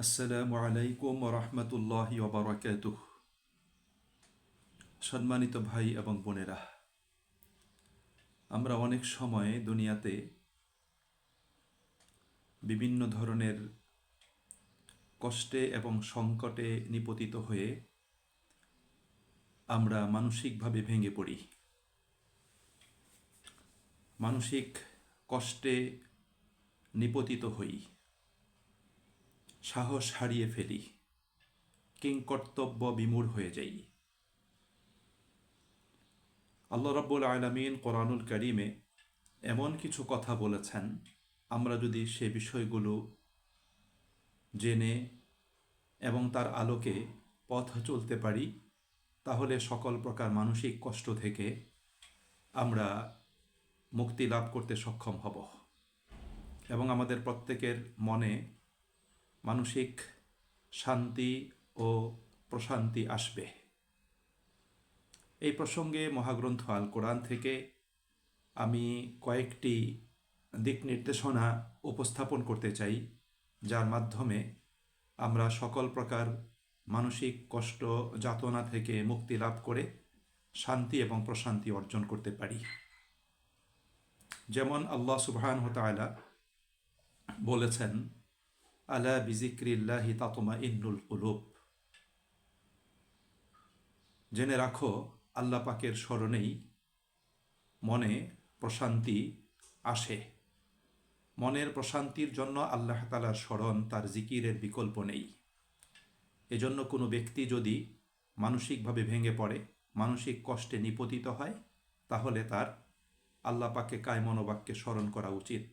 আসসালামু আলাইকুম রহমতুল্লাহি ওবারাকাতুহ। সম্মানিত ভাই এবং বোনেরা, আমরা অনেক সময় দুনিয়াতে বিভিন্ন ধরনের কষ্টে এবং সংকটে নিপতিত হয়ে আমরা মানসিকভাবে ভেঙে পড়ি, মানসিক কষ্টে নিপতিত হই, সাহস হারিয়ে ফেলি, কিংকর্তব্য বিমূঢ় হয়ে যাই। আল্লাহ রাব্বুল আলামিন কোরআনুল কারীমে এমন কিছু কথা বলেছেন, আমরা যদি সে বিষয়গুলো জেনে এবং তার আলোকে পথ চলতে পারি, তাহলে সকল প্রকার মানসিক কষ্ট থেকে আমরা মুক্তি লাভ করতে সক্ষম হব এবং আমাদের প্রত্যেকের মনে মানসিক শান্তি ও প্রশান্তি আসবে। এই প্রসঙ্গে মহাগ্রন্থ আল কোরআন থেকে আমি কয়েকটি দিক নির্দেশনা উপস্থাপন করতে চাই, যার মাধ্যমে আমরা সকল প্রকার মানসিক কষ্ট যাতনা থেকে মুক্তি লাভ করে শান্তি এবং প্রশান্তি অর্জন করতে পারি। যেমন আল্লাহ সুবহানাহু ওয়া তাআলা বলেছেন, আলা বিজিক্রিল্লাহি তাতমাইন্নুল কুলুব, জেনে রাখো আল্লাহ পাকের স্মরণেই মনে প্রশান্তি আসে। মনের প্রশান্তির জন্য আল্লাহ তাআলার স্মরণ, তার জিকিরের বিকল্প নেই। এজন্য কোনো ব্যক্তি যদি মানসিকভাবে ভেঙে পড়ে, মানসিক কষ্টে নিপতিত হয়, তাহলে তার আল্লাহ পাককে কায় মনোবাক্যে স্মরণ করা উচিত,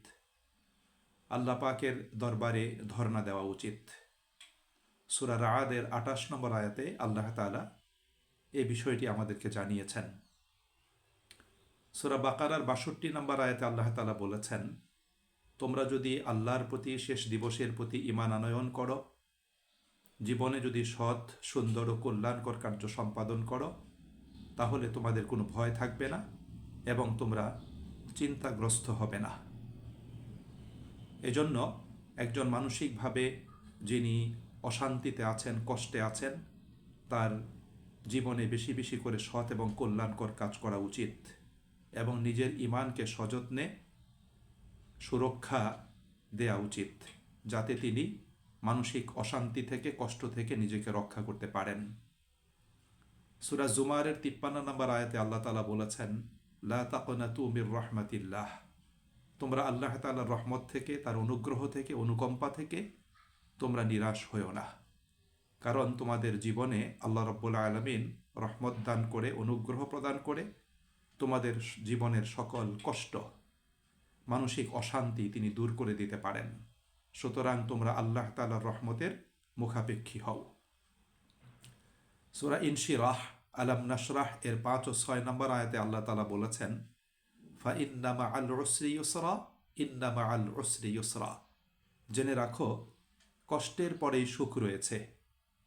আল্লাহ পাকের দরবারে ধর্ণা দেওয়া উচিত। সূরা রা'দের ২৮ নম্বর আয়াতে আল্লাহ তাআলা এই বিষয়টি আমাদেরকে জানিয়েছেন। সূরা বাকারার ৬২ নম্বর আয়াতে আল্লাহ তাআলা বলেছেন, তোমরা যদি আল্লাহর প্রতি, শেষ দিবসের প্রতি ঈমান আনয়ন করো, জীবনে যদি সৎ, সুন্দর ও কল্যাণকর কার্য সম্পাদন করো, তাহলে তোমাদের কোনো ভয় থাকবে না এবং তোমরা চিন্তাগ্রস্ত হবে না। এজন্য একজন মানসিকভাবে যিনি অশান্তিতে আছেন, কষ্টে আছেন, তার জীবনে বেশি বেশি করে সৎ এবং কল্যাণকর কাজ করা উচিত এবং নিজের ঈমানকে সযত্নে সুরক্ষা দেয়া উচিত, যাতে তিনি মানসিক অশান্তি থেকে, কষ্ট থেকে নিজেকে রক্ষা করতে পারেন। সূরা জুমারের ৫৩ নম্বর আয়াতে আল্লাহ তাআলা বলেছেন, লা তাকনাতু মির রাহমাতিল্লাহ, তোমরা আল্লাহ তাআলার রহমত থেকে, তার অনুগ্রহ থেকে, অনুকম্পা থেকে তোমরা নিরাশ হয়েও না। কারণ তোমাদের জীবনে আল্লাহ রাব্বুল আলামিন রহমত দান করে, অনুগ্রহ প্রদান করে তোমাদের জীবনের সকল কষ্ট, মানসিক অশান্তি তিনি দূর করে দিতে পারেন। সুতরাং তোমরা আল্লাহ তাআলার রহমতের মুখাপেক্ষী হও। সূরা ইনশিরাহ, আলাম নাশরাহ এর ৫ ও ৬ নম্বর আয়াতে আল্লাহ তাআলা বলেছেন, ফা ইন্না মাআল উসরি ইউসরা, ইন্না মাআল উসরি ইউসরা, জেনে রাখো কষ্টের পরেই সুখ রয়েছে,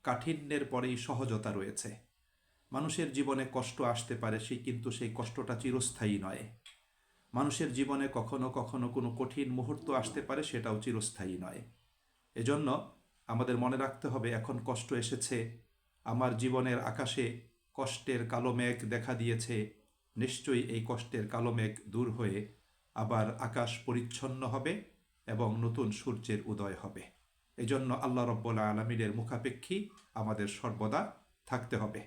কাঠিন্যের পরেই সহজতা রয়েছে। মানুষের জীবনে কষ্ট আসতে পারে, কিন্তু সেই কষ্টটা চিরস্থায়ী নয়। মানুষের জীবনে কখনো কখনো কোনো কঠিন মুহূর্ত আসতে পারে, সেটাও চিরস্থায়ী নয়। এজন্য আমাদের মনে রাখতে হবে, এখন কষ্ট এসেছে, আমার জীবনের আকাশে কষ্টের কালো মেঘ দেখা দিয়েছে, নিশ্চয়ই এই কষ্টের কালো মেঘ দূর হয়ে আবার আকাশ পরিচ্ছন্ন হবে এবং নতুন সূর্যের উদয় হবে। এজন্য আল্লাহ রাব্বুল আলামিনের মুখাপেক্ষী আমাদের সর্বদা থাকতে হবে।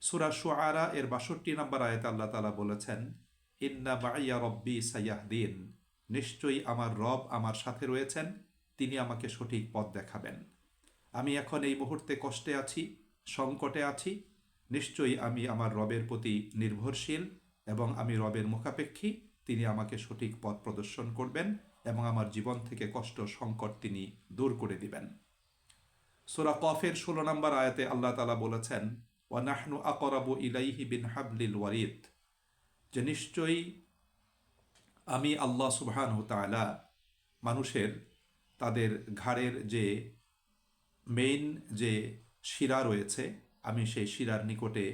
সূরা শুআরা এর ৬২ নম্বর আয়াতে আল্লাহ তাআলা বলেছেন, ইন্না মাইয়া রব্বি সায়াহদিন, নিশ্চয়ই আমার রব আমার সাথে রয়েছেন, তিনি আমাকে সঠিক পথ দেখাবেন। আমি এখন এই মুহূর্তে কষ্টে আছি, সংকটে আছি, নিশ্চয়ই আমি আমার রবের প্রতি নির্ভরশীল এবং আমি রবের মুখাপেক্ষী, তিনি আমাকে সঠিক পথ প্রদর্শন করবেন এবং আমার জীবন থেকে কষ্ট, সংকট তিনি দূর করে দিবেন। সূরা কফের ১৬ নম্বর আয়াতে আল্লাহ তাআলা বলেছেন, ওয়া নাহনু আকরাবু ইলাইহি বিন হাবলিল ওয়ারিদ, যে নিশ্চয়ই আমি আল্লাহ সুবহানাহু ওয়া তাআলা মানুষের তাদের ঘাড়ের যে মেইন যে শিরা রয়েছে, আমি সেই শিরার নিকটে,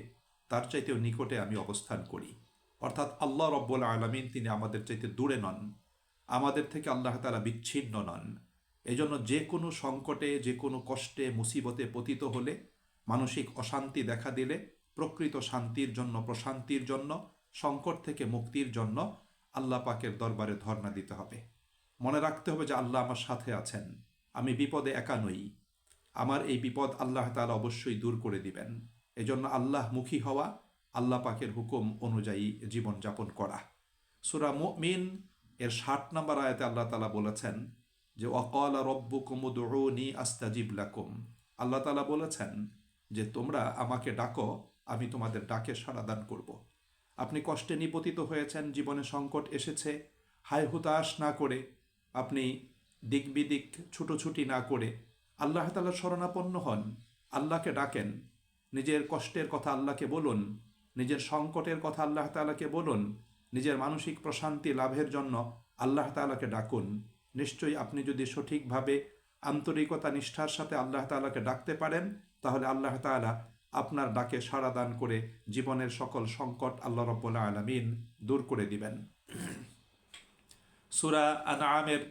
তার চাইতেও নিকটে আমি অবস্থান করি। অর্থাৎ আল্লাহ রাব্বুল আলামিন তিনি আমাদের চাইতে দূরে নন, আমাদের থেকে আল্লাহ তাআলা বিচ্ছিন্ন নন। এই জন্য যে কোনো সংকটে, যে কোনো কষ্টে, মুসিবতে পতিত হলে, মানসিক অশান্তি দেখা দিলে প্রকৃত শান্তির জন্য, প্রশান্তির জন্য, সংকট থেকে মুক্তির জন্য আল্লাহ পাকের দরবারে ধর্ণা দিতে হবে। মনে রাখতে হবে যে আল্লাহ আমার সাথে আছেন, আমি বিপদে একা নই, আমার এই বিপদ আল্লাহ তাআলা অবশ্যই দূর করে দিবেন। এজন্য আল্লাহমুখী হওয়া, আল্লাহ পাকের হুকুম অনুযায়ী জীবনযাপন করা। সূরা মুমিন এর 60 নম্বর আয়াতে আল্লাহ তাআলা বলেছেন যে ওয়াকালা রব্বুকুম উদউনি আস্তাজিব লাকুম। আল্লাহ তাআলা বলেছেন যে তোমরা আমাকে ডাকো, আমি তোমাদের ডাকে সাড়াদান করব। আপনি কষ্টে নিপতিত হয়েছেন, জীবনে সংকট এসেছে, হায় হুতাশ না করে, আপনি দিক বিদিক ছুটোছুটি না করে আল্লাহ তাআলার শরণাপন্ন হন, আল্লাহকে ডাকেন, নিজের কষ্টের কথা আল্লাহকে বলুন, নিজের সংকটের কথা আল্লাহ তাআলাকে বলুন, নিজের মানসিক প্রশান্তি লাভের জন্য আল্লাহ তাআলাকে ডাকুন। নিশ্চয়ই আপনি যদি সঠিকভাবে আন্তরিকতা নিষ্ঠার সাথে আল্লাহ তাআলাকে ডাকতে পারেন, তাহলে আল্লাহ তাআলা আপনার ডাকে সাড়া দান করে জীবনের সকল সংকট আল্লাহ রাব্বুল আলামিন দূর করে দিবেন। সূরা আনআমের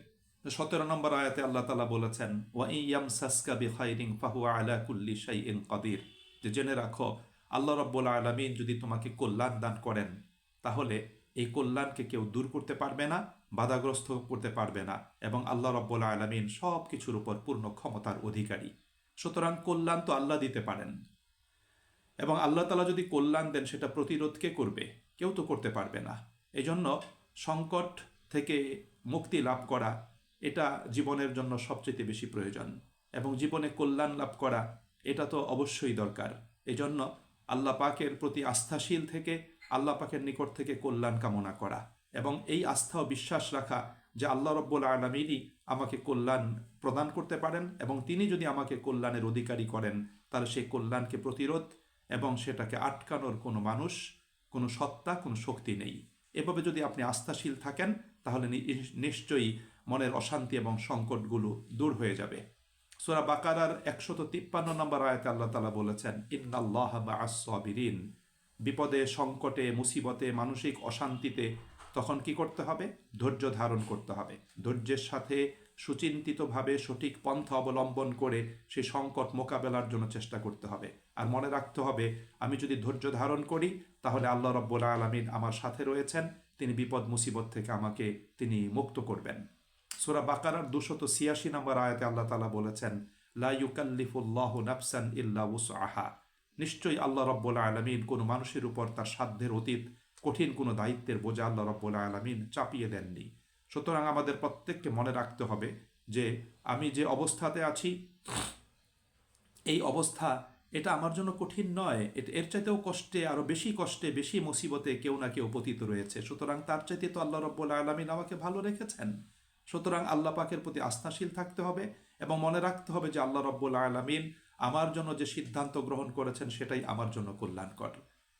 17 নম্বর আয়াতে আল্লাহ তাআলা বলেছেন ওয়া ইয়ামসাসকা বিখাইরিন ফাহুয়া আলা কুল্লি শাইইন কাদির, যে জেনে রাখো আল্লাহ রাব্বুল আলামিন যদি তোমাকে কল্যাণ দান করেন, তাহলে এই কল্যাণকে কেউ দূর করতে পারবে না, বাধাগ্রস্ত করতে পারবে না, এবং আল্লাহ রাব্বুল আলামিন সব কিছুর উপর পূর্ণ ক্ষমতার অধিকারী। সুতরাং কল্যাণ তো আল্লাহ দিতে পারেন, এবং আল্লাহ তাআলা যদি কল্যাণ দেন সেটা প্রতিরোধ কে করবে? কেউ তো করতে পারবে না। এই জন্য সংকট থেকে মুক্তি লাভ করা এটা জীবনের জন্য সবচেয়ে বেশি প্রয়োজন, এবং জীবনে কল্যাণ লাভ করা এটা তো অবশ্যই দরকার। এই জন্য আল্লাহ পাকের প্রতি আস্থাশীল থেকে আল্লাহ পাকের নিকট থেকে কল্যাণ কামনা করা, এবং এই আস্থা ও বিশ্বাস রাখা যে আল্লাহ রাব্বুল আলামিনই আমাকে কল্যাণ প্রদান করতে পারেন, এবং তিনি যদি আমাকে কল্যাণের অধিকারী করেন, তাহলে সেই কল্যাণকে প্রতিরোধ এবং সেটাকে আটকানোর কোনো মানুষ, কোনো সত্তা, কোনো শক্তি নেই। এভাবে যদি আপনি আস্থাশীল থাকেন, তাহলে নিশ্চয়ই মনের অশান্তি এবং সংকটগুলো দূর হয়ে যাবে। সূরা বাকারার 153 নম্বর আয়াতে আল্লাহ তাআলা বলেছেন ইন্নাল্লাহা মা'আস সাবিরিন। বিপদে, সংকটে, মুসিবতে, মানসিক অশান্তিতে তখন কি করতে হবে? ধৈর্য ধারণ করতে হবে। ধৈর্যের সাথে সুচিন্তিতভাবে সঠিক পন্থা অবলম্বন করে সেই সংকট মোকাবেলার জন্য চেষ্টা করতে হবে। আর মনে রাখতে হবে, আমি যদি ধৈর্য ধারণ করি, তাহলে আল্লাহ রাব্বুল আলামিন আমার সাথে রয়েছেন, তিনি বিপদ মুসিবত থেকে আমাকে তিনি মুক্ত করবেন। সূরা বাকারার 286 নম্বর আয়াতে আল্লাহ তাআলা বলেছেন লা ইউকাল্লিফুল্লাহু নাফসান ইল্লা উসআহা। নিশ্চয়ই আল্লাহ রাব্বুল আলামিন কোনো মানুষের উপর তার সাধ্যের অতীত কঠিন কোনো দায়িত্বের বোঝা আল্লাহ রাব্বুল আলামিন চাপিয়ে দেননি। সুতরাং আমাদের প্রত্যেককে মনে রাখতে হবে যে আমি যে অবস্থাতে আছি, এই অবস্থা এটা আমার জন্য কঠিন নয়, এর চাইতেও কষ্টে, আরো বেশি কষ্টে, বেশি মুসিবতে কেউ না কেউ পতিত রয়েছে। সুতরাং তার চাইতে তো আল্লাহ রাব্বুল আলামিন আমাকে ভালো রেখেছেন। সুতরাং আল্লাহ পাকের প্রতি আস্থাশীল থাকতে হবে, এবং মনে রাখতে হবে যে আল্লাহ রাব্বুল আলামিন আমার জন্য যে সিদ্ধান্ত গ্রহণ করেছেন সেটাই আমার জন্য কল্যাণকর।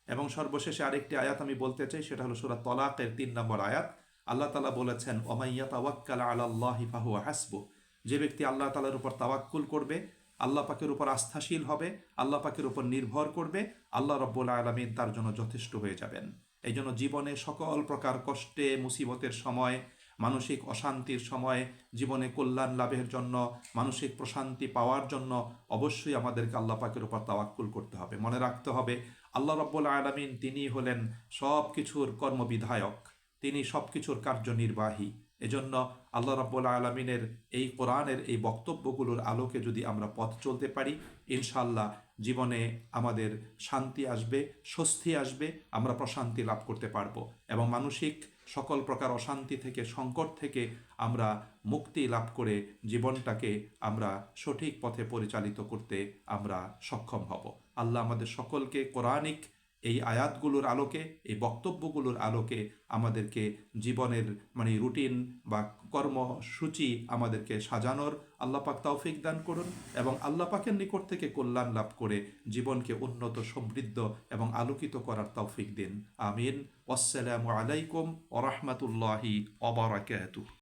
এবং সর্বশেষে আরেকটি আয়াত আমি বলতে চাই, সেটা হলো সূরা তলাকের 3 নম্বর আয়াত। আল্লাহ তাআলা বলেছেন ওয়ামাই ইয়াতাওয়াক্কাল আলাল্লাহি ফাহুয়া হাসবুহ। যে ব্যক্তি আল্লাহ তাআলার উপর তাওয়াক্কুল করবে, আল্লাহ পাকের উপর আস্থাশীল হবে, আল্লাহ পাকের উপর নির্ভর করবে, আল্লাহ রাব্বুল আলামিন তার জন্য যথেষ্ট হয়ে যাবেন। এই জন্য জীবনে সকল প্রকার কষ্টে, মুসিবতের সময়, মানসিক অশান্তির সময়, জীবনে কল্যাণ লাভের জন্য, মানসিক প্রশান্তি পাওয়ার জন্য অবশ্যই আমাদেরকে আল্লাহ পাকের উপর তাওয়াক্কুল করতে হবে। মনে রাখতে হবে আল্লাহ রাব্বুল আলামিন তিনি হলেন সব কিছুর কর্মবিধায়ক, তিনি সব কিছুর কার্যনির্বাহী। এজন্য আল্লাহ রাব্বুল আলামিনের এই কোরআনের এই বক্তব্যগুলোর আলোকে যদি আমরা পথ চলতে পারি, ইনশাআল্লাহ জীবনে আমাদের শান্তি আসবে, স্বস্তি আসবে, আমরা প্রশান্তি লাভ করতে পারবো, এবং মানসিক সকল প্রকার অশান্তি থেকে, সংকট থেকে আমরা মুক্তি লাভ করে জীবনটাকে আমরা সঠিক পথে পরিচালিত করতে আমরা সক্ষম হব। আল্লাহ আমাদের সকলকে কোরআনিক এই আয়াতগুলোর আলোকে, এই বক্তব্যগুলোর আলোকে আমাদেরকে জীবনের রুটিন বা কর্মসূচি আমাদেরকে সাজানোর আল্লাহ পাক তৌফিক দান করুন, এবং আল্লাহ পাকের নিকট থেকে কল্যাণ লাভ করে জীবনকে উন্নত, সমৃদ্ধ এবং আলোকিত করার তৌফিক দিন। আমিন। আসসালামু আলাইকুম ওয়া রাহমাতুল্লাহি ওয়া বারাকাতুহু।